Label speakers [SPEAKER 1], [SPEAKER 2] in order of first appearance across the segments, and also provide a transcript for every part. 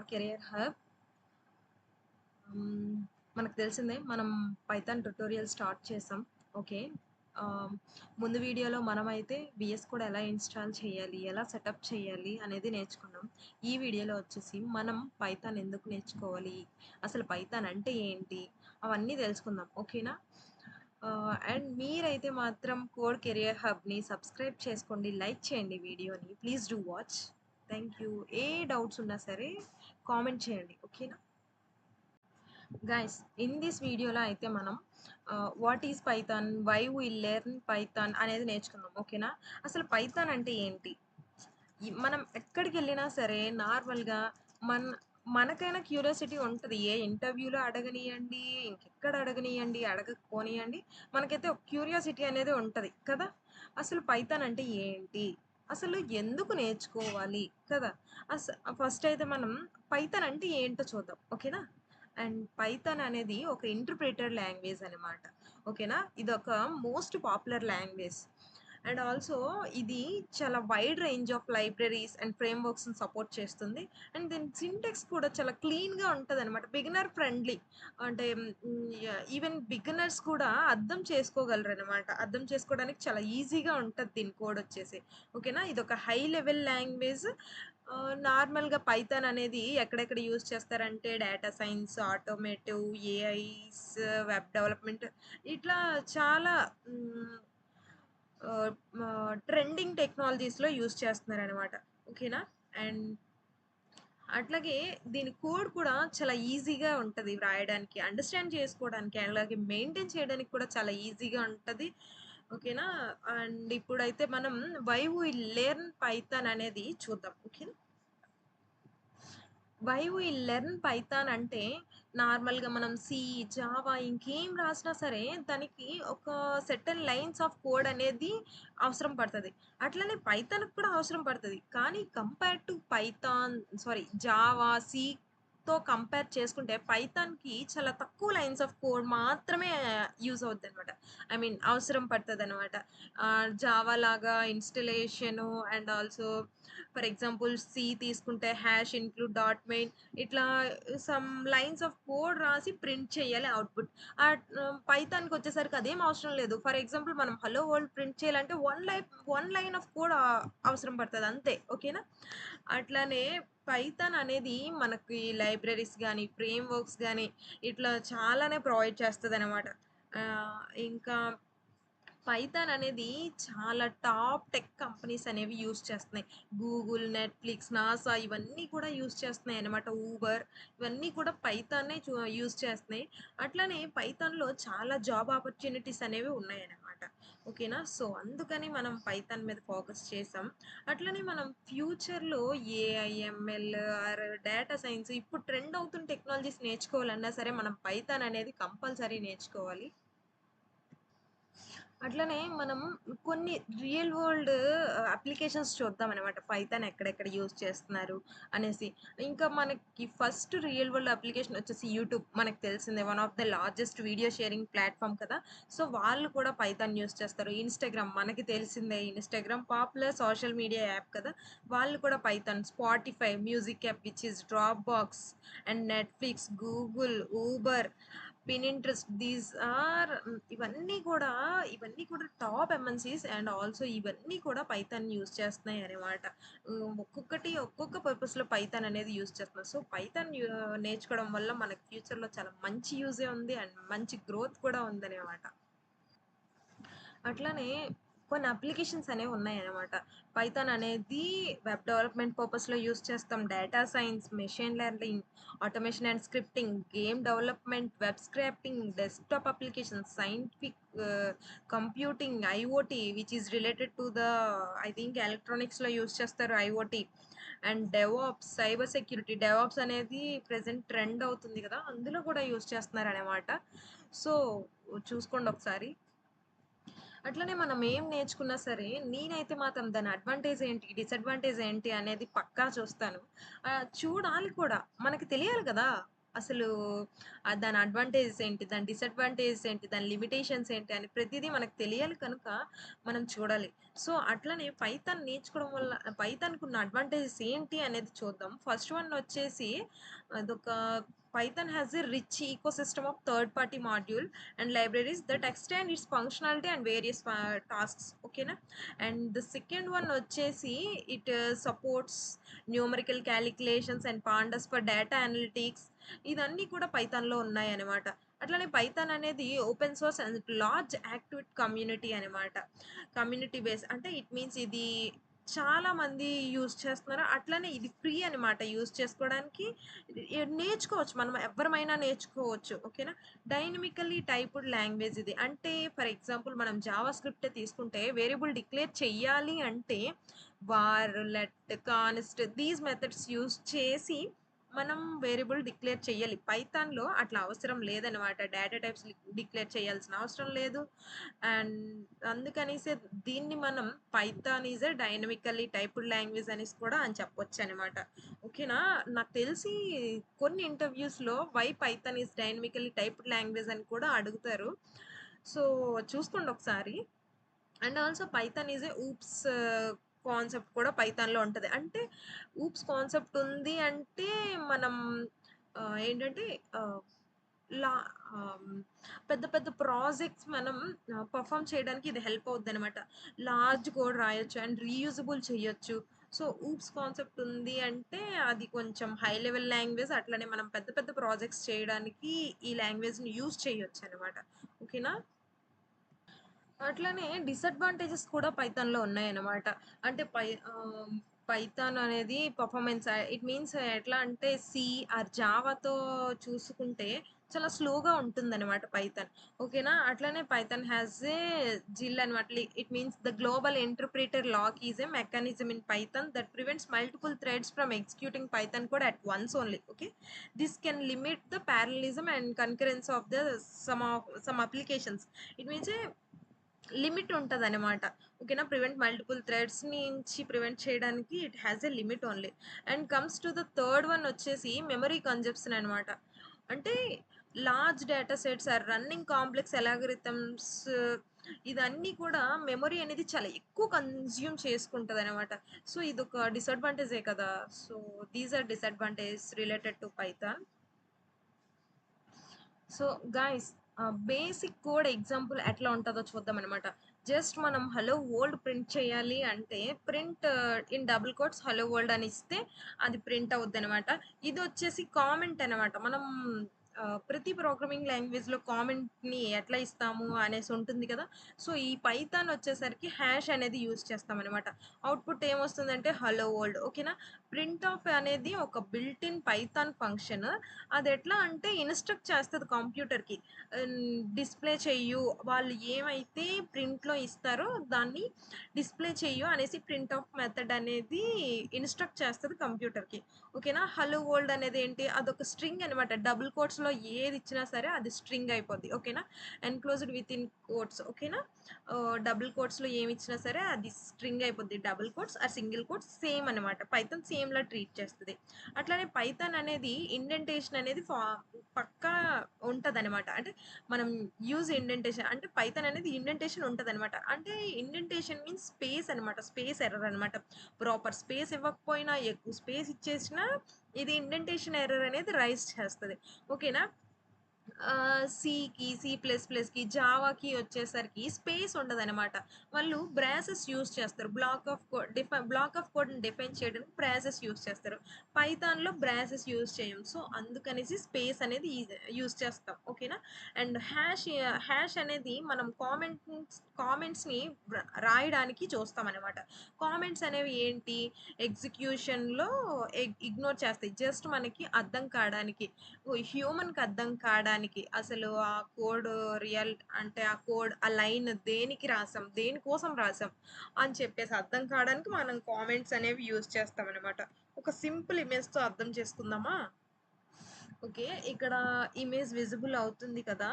[SPEAKER 1] Code Career hub. హ్మ్. మనకు తెలిసిందే మనం పైథాన్ ట్యుటోరియల్ స్టార్ట్ చేసాం. ఓకే. ఆహ్, ముందు వీడియోలో మనమైతే వీఎస్ కోడ్ ఎలా ఇన్‌స్టాల్ చేయాలి, ఎలా సెటప్ చేయాలి అనేది నేర్చుకున్నాం. ఈ వీడియోలో వచ్చేసి మనం పైథాన్ ఎందుకు నేర్చుకోవాలి, అసలు పైథాన్ అంటే ఏంటి, అవన్నీ తెలుసుకుందాం. ఓకేనా? అండ్ మీరైతే మాత్రం కోడ్ కెరియర్ హబ్‌ని సబ్స్క్రైబ్ చేసుకోండి, లైక్ చేయండి వీడియోని. Please do watch. Thank you. A doubts ఉన్నా సరే కామెంట్ చేయండి. ఓకేనా? గైస్, ఇన్ దిస్ వీడియోలో అయితే మనం what is Python, why we learn Python అనేది నేర్చుకుందాం. ఓకేనా? అసలు పైథాన్ అంటే ఏంటి? మనం ఎక్కడికెళ్ళినా సరే నార్మల్‌గా మన మనకైనా క్యూరియాసిటీ ఉంటది. ఏ ఇంటర్వ్యూలో అడగనియండి, ఇంకెక్కడ అడగనియండి, అడగకపోనియండి, మనకైతే ఒక క్యూరియాసిటీ అనేది ఉంటది కదా! అసలు పైథాన్ అంటే ఏంటి? అసలు ఎందుకు నేర్చుకోవాలి? కదా! అస ఫస్ట్ అయితే మనం పైథాన్ అంటే ఏంటో చూద్దాం. ఓకేనా? అండ్ పైథాన్ అనేది ఒక ఇంటర్ప్రిటర్ లాంగ్వేజ్ అనమాట. ఓకేనా? ఇదొక most popular language. And also ఇది చాలా wide range of libraries and ఫ్రేమ్‌వర్క్స్‌ని సపోర్ట్ చేస్తుంది. అండ్ దీని సింటాక్స్ కూడా చాలా క్లీన్‌గా ఉంటదనమాట. Beginner friendly. అంటే ఈవెన్ బిగినర్స్ కూడా అర్థం చేసుకోగలరనమాట. అర్థం చేసుకోవడానికి చాలా ఈజీగా ఉంటది దీని కోడొచ్చేసి. ఓకేనా? ఇదొక హై లెవెల్ లాంగ్వేజ్. నార్మల్‌గా పైథాన్ అనేది ఎక్కడెక్కడ యూజ్ చేస్తారంటే data science, automotive, AIs, web development ఇట్లా చాలా ట్రెండింగ్ టెక్నాలజీస్‌లో యూజ్ చేస్తున్నారనమాట. ఓకేనా? అండ్ అట్లాగే దీని కోడ్ కూడా చాలా ఈజీగా ఉంటది వ్రాయడానికి, అండర్‌స్టాండ్ చేసుకోవడానికి, అలాగే మెయింటైన్ చేయడానికి కూడా చాలా ఈజీగా ఉంటది. ఓకేనా? అండ్ ఇప్పుడైతే మనం వై వి లెర్న్ పైథాన్ అనేది చూద్దాం. ఓకేనా? వై వి లెర్న్ పైథాన్ అంటే నార్మల్‌గా మనం సి, జావా ఇంకేం రాసినా సరే దానికి ఒక సెర్టైన్ లైన్స్ ఆఫ్ కోడ్ అనేది అవసరం పడతది. అట్లనే పైథాన్‌కి కూడా అవసరం పడతది. కానీ కంపేర్ టు పైథాన్ జావా, సితో కంపేర్ చేసుకుంటే పైథాన్‌కి చాలా తక్కువ లైన్స్ ఆఫ్ కోడ్ మాత్రమే యూజ్ అవుద్దనమాట. ఐ మీన్ అవసరం పడతదనమాట. జావా లాగా installation and also for example C తీసుకుంటే హాష్ ఇంక్లూడ్ డాట్ మెయిన్ ఇట్లా సమ్ లైన్స్ ఆఫ్ కోడ్ రాసి ప్రింట్ చేయాలి అవుట్‌పుట్. పైథాన్‌కొచ్చేసరికి అదేం అవసరం లేదు. ఫర్ ఎగ్జాంపుల్ మనం హలో వరల్డ్ ప్రింట్ చేయాలంటే వన్ లైన్ ఆఫ్ కోడ్ అవసరం పడతది అంతే. ఓకేనా? అట్లానే పైథాన్ అనేది మనకి లైబ్రరీస్ గాని, ఫ్రేమ్‌వర్క్స్ గాని ఇట్లా చాలానే ప్రొవైడ్ చేస్తదనమాట. ఇంకా పైథాన్ అనేది చాలా టాప్ టెక్ కంపెనీస్ అనేవి యూజ్ చేస్తున్నాయి. గూగుల్, నెట్‌ఫ్లిక్స్, నాసా ఇవన్నీ కూడా యూజ్ చేస్తున్నాయన్నమాట. ఊబర్ ఇవన్నీ కూడా పైథాన్నే యూజ్ చేస్తున్నాయి. అట్లనే పైథాన్‌లో చాలా జాబ్ ఆపర్చునిటీస్ అనేవి ఉన్నాయన్నమాట. ఓకేనా? సో, అందుకని మనం పైథాన్ మీద ఫోకస్ చేసాం. అట్లనే మనం ఫ్యూచర్‌లో AI, ML are data science ఇప్పుడు ట్రెండ్ అవుతున్న టెక్నాలజీస్ నేర్చుకోవాలన్నా సరే మనం పైథాన్ అనేది కంపల్సరీ నేర్చుకోవాలి. అట్లనే మనం కొన్ని రియల్ వరల్డ్ అప్లికేషన్స్ చూద్దామనమాట. పైథాన్ ఎక్కడెక్కడ యూజ్ చేస్తున్నారు అనేసి. ఇంకా మనకి ఫస్ట్ రియల్ వరల్డ్ అప్లికేషన్ వచ్చేసి యూట్యూబ్. మనకు తెలిసిందే one of the largest video sharing platform కదా! సో, వాళ్ళు కూడా పైథాన్ యూజ్ చేస్తారు. ఇన్‌స్టాగ్రామ్ మనకి తెలిసిందే. Instagram popular social media app కదా! వాళ్ళు కూడా Python. Spotify music app which is Dropbox and Netflix, Google, Uber, Pinterest these are ఇవన్నీ కూడా టాప్ ఎంఎన్‌సీస్ అండ్ ఆల్సో ఇవన్నీ కూడా పైథాన్ యూజ్ చేస్తున్నాయనమాట. ఒక్కొక్కటి ఒక్కొక్క పర్పస్‌లో పైథాన్ అనేది యూజ్ చేస్తున్నారు. సో, పైథాన్ నేర్చుకోవడం వల్ల మనకు ఫ్యూచర్‌లో చాలా మంచి యూజే ఉంది అండ్ మంచి గ్రోత్ కూడా ఉందనమాట. అట్లానే కొన్ని అప్లికేషన్స్ అనేవి ఉన్నాయన్నమాట. పైథాన్ అనేది వెబ్ డెవలప్‌మెంట్ పర్పస్‌లో యూజ్ చేస్తాం. Data science, machine learning, automation and scripting, game development, web scraping, desktop applications, scientific computing, IoT which is related to the I think ఎలక్ట్రానిక్స్‌లో యూజ్ చేస్తారు IoT. And DevOps, cyber security. DevOps అనేది present trend అవుతుంది కదా! అందులో కూడా use చేస్తున్నారనమాట. So, చూసుకోండి ఒకసారి. అట్లనే మనం ఏం నేర్చుకున్నా సరే, నేనైతే మాత్రం దాని అడ్వాంటేజ్ ఏంటి, డిసడ్వాంటేజ్ ఏంటి అనేది పక్కా చూస్తాను. చూడాలి కూడా. మనకి తెలియాలి గదా! అసలు దాని అడ్వాంటేజెస్ ఏంటి? దాని డిసడ్వాంటేజెస్ ఏంటి? దాని లిమిటేషన్స్ ఏంటి? అని ప్రతీదీ మనకు తెలియాలి కనుక మనం చూడాలి. సో, అట్లనే పైథాన్ నేర్చుకోవడం వల్ల పైథాన్‌కున్న అడ్వాంటేజెస్ ఏంటి అనేది చూద్దాం. ఫస్ట్ వన్ వచ్చేసి అదొక Python has a rich ecosystem of third-party module and libraries that extend its functionality and various tasks. Okay na? And the second one వచ్చేసి it supports numerical calculations and pandas for data analytics. ఇదన్నీ కూడా పైథాన్‌లో ఉన్నాయన్నమాట. అట్లనే Python అనేది open source and large active community అనమాట. Community base అంటే it means ఇది చాలా మంది యూజ్ చేస్తున్నారు. అట్లనే ఇది ఫ్రీ అనమాట యూజ్ చేసుకోవడానికి. నేర్చుకోవచ్చు. మనం ఎవ్వరమైనా నేర్చుకోవచ్చు. ఓకేనా? డైనమికల్లీ టైప్డ్ లాంగ్వేజ్ ఇది. అంటే ఫర్ ఎగ్జాంపుల్ మనం జావా స్క్రిప్టే తీసుకుంటే వేరియబుల్ డిక్లేర్ చెయ్యాలి అంటే war, let, const these methods use చేసి మనం వేరియబుల్ డిక్లేర్ చెయ్యాలి. పైథాన్‌లో అట్లా అవసరం లేదనమాట. డేటా టైప్స్ డిక్లేర్ చేయాల్సిన అవసరం లేదు. అండ్ అందుకనేసే దీన్ని మనం Python is a dynamically typed language అనేసి కూడా అని చెప్పొచ్చనమాట. ఓకేనా? నాకు తెలిసి కొన్ని ఇంటర్‌వ్యూస్‌లో why Python is dynamically typed language అని కూడా అడుగుతారు. సో, చూసుకోండి ఒకసారి. And also Python is a OOPs concept కూడా పైథాన్‌లో ఉంటది. అంటే ఊప్స్ కాన్సెప్ట్ ఉంది అంటే మనం ఏంటంటే ఆహ్, లా ఆహ్, పెద్ద పెద్ద ప్రాజెక్ట్స్ మనం పెర్ఫార్మ్ చేయడానికి ఇది హెల్ప్ అవుద్దనమాట. లార్జ్ కోడ్ రాయొచ్చు అండ్ రీయూజబుల్ చేయొచ్చు. సో, ఊప్స్ కాన్సెప్ట్ ఉంది అంటే అది కొంచెం హై లెవెల్ లాంగ్వేజ్. అట్లనే మనం పెద్ద పెద్ద ప్రాజెక్ట్స్ చేయడానికి ఈ లాంగ్వేజ్‌ని యూజ్ చేయొచ్చనమాట. ఓకేనా? అట్లనే డిసడ్వాంటేజెస్ కూడా పైథాన్‌లో ఉన్నాయన్నమాట. అంటే పైథాన్ అనేది పెర్ఫార్మెన్స్ ఇట్ మీన్స్ ఎట్లా అంటే సి ఆర్ జావాతో చూసుకుంటే చాలా స్లోగా ఉంటుందన్నమాట పైథాన్. ఓకేనా? అట్లనే పైథాన్ హాస్ ఏ జిల్ అనమాట. It means the global interpreter lock is a mechanism in Python that prevents multiple threads from executing Python code at once only. Okay. This can limit the parallelism and concurrency of the some applications. It means a limit ఉంటదనమాట. ఓకేనా? Prevent multiple threads నుంచి prevent చేయడానికి it has a limit only. And comes to the third one వచ్చేసి memory consumption అనమాట. అంటే large data sets are running complex algorithms ఇదన్నీ కూడా memory అనేది చాలా ఎక్కువ కన్జ్యూమ్ చేసుకుంటదనమాట. సో, ఇదొక డిసడ్వాంటేజే కదా! So, these are disadvantages related to Python. So guys basic code example ఎట్లా ఉంటుందో చూద్దామనమాట. జస్ట్ మనం హలో వరల్డ్ ప్రింట్ చేయాలి అంటే print in double quotes hello world అని ఇస్తే అది ప్రింట్ అవుద్ది అనమాట. ఇది వచ్చేసి కామెంట్ అనమాట. మనం ప్రతి ప్రోగ్రామింగ్ లాంగ్వేజ్లో కామెంట్ని ఎట్లా ఇస్తాము అనేసి ఉంటుంది కదా. సో ఈ పైథాన్ వచ్చేసరికి హ్యాష్ అనేది యూజ్ చేస్తాం అనమాట. అవుట్పుట్ ఏమొస్తుందంటే హలో వరల్డ్. ఓకేనా? ప్రింట్ ఆఫ్ అనేది ఒక బిల్ట్ ఇన్ పైథాన్ ఫంక్షన్. అది ఎట్లా అంటే ఇన్‌స్ట్రక్ట్ చేస్తది కంప్యూటర్‌కి. డిస్‌ప్లే చెయ్యు. వాళ్ళు ఏమైతే ప్రింట్‌లో ఇస్తారో దాన్ని డిస్‌ప్లే చెయ్యు అనేసి ప్రింట్ ఆఫ్ మెథడ్ అనేది ఇన్‌స్ట్రక్ట్ చేస్తది కంప్యూటర్‌కి. ఓకేనా? హలో వరల్డ్ అనేది ఏంటి? అదొక స్ట్రింగ్ అనమాట. డబుల్ కోట్స్‌లో ఏది ఇచ్చినా సరే అది స్ట్రింగ్ అయిపోద్ది. ఓకేనా? Enclosed within quotes. ఓకేనా? డబుల్ కోట్స్‌లో ఏమి ఇచ్చినా సరే అది స్ట్రింగ్ అయిపోద్ది. Double quotes or single quotes same అనమాట. పైథాన్ సేమ్‌లా ట్రీట్ చేస్తది. అట్లానే పైథాన్ అనేది ఇండెంటేషన్ అనేది పక్కా ఉంటదనమాట. అంటే మనం యూజ్ ఇండెంటేషన్ అంటే పైథాన్ అనేది ఇండెంటేషన్ ఉంటదనమాట. అంటే ఇండెంటేషన్ మీన్స్ స్పేస్ అనమాట. స్పేస్ ఎర్రర్ అనమాట. ప్రాపర్ స్పేస్ ఇవ్వకపోయినా ఎక్కువ స్పేస్ ఇచ్చేసినా ఇది ఇండెంటేషన్ ఎర్రర్ అనేది రైజ్ చేస్తది. ఓకేనా? సీకి, సి ప్లస్ ప్లస్‌కి, జావాకి వచ్చేసరికి స్పేస్ ఉండదనమాట. వాళ్ళు బ్రాసెస్ యూజ్ చేస్తారు. బ్లాక్ ఆఫ్ కోడ్‌ని డిఫైన్ చేయడానికి బ్రాసెస్ యూజ్ చేస్తారు. పైథాన్‌లో బ్రాసెస్ యూజ్ చేయం. సో, అందుకనేసి స్పేస్ అనేది యూజ్ చేస్తాం. ఓకేనా? అండ్ హ్యాష్ అనేది మనం కామెంట్స్‌ని రాయడానికి చూస్తామనమాట. కామెంట్స్ అనేవి ఏంటి? ఎగ్జిక్యూషన్‌లో ఇగ్నోర్ చేస్తాయి. జస్ట్ మనకి అర్థం కాడానికి. హ్యూమన్‌కి అర్థం కాడానికి అసలు ఆ కోడ్ రియల్ అంటే ఆ కోడ్ ఆ లైన్ దేనికి రాసాం? దేనికోసం రాసాం? అని చెప్పేసి అర్థం కాడానికి మనం కామెంట్స్ అనేవి యూజ్ చేస్తామనమాట. ఒక సింపుల్ ఇమేజ్‌తో అర్థం చేసుకుందామా? ఓకే. ఇక్కడ ఇమేజ్ విజిబుల్ అవుతుంది కదా!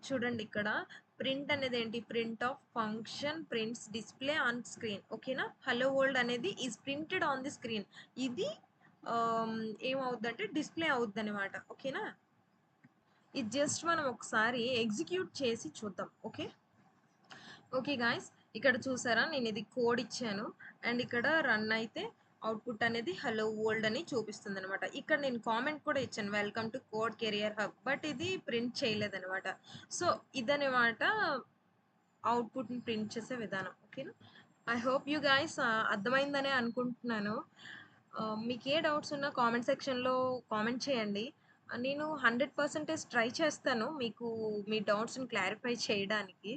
[SPEAKER 1] చూడండి ఇక్కడ ప్రింట్ అనేది ఏంటి? Print of function prints display on screen. ఓకేనా? హలో వరల్డ్ అనేది is printed on the screen. ఇది ఏమవుద్దంటే డిస్‌ప్లే అవుద్దనమాట. ఓకేనా? ఇది జస్ట్ మనం ఒకసారి ఎగ్జిక్యూట్ చేసి చూద్దాం. ఓకే. ఓకే గాయ్స్, ఇక్కడ చూసారా నేనిది కోడ్ ఇచ్చాను. అండ్ ఇక్కడ రన్ అయితే అవుట్‌పుట్ అనేది హలో వరల్డ్ అని చూపిస్తుందనమాట. ఇక్కడ నేను కామెంట్ కూడా ఇచ్చాను. Welcome to Code Career hub. But ఇది ప్రింట్ చేయలేదనమాట. సో, ఇదనమాట అవుట్‌పుట్‌ని ప్రింట్ చేసే విధానం. ఓకేనా? ఐ హోప్ యూ గైస్ అర్థమైందనే అనుకుంటున్నాను. మీకే డౌట్స్ ఉన్నా కామెంట్ సెక్షన్‌లో కామెంట్ చేయండి. నేను 100% ట్రై చేస్తాను మీకు మీ డౌట్స్‌ని క్లారిఫై చేయడానికి.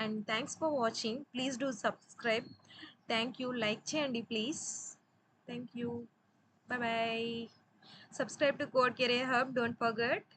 [SPEAKER 1] And thanks for watching. Please do subscribe. Thank you. Like చేయండి please. Thank you. Bye bye. Subscribe to Code Career Hub. Don't forget.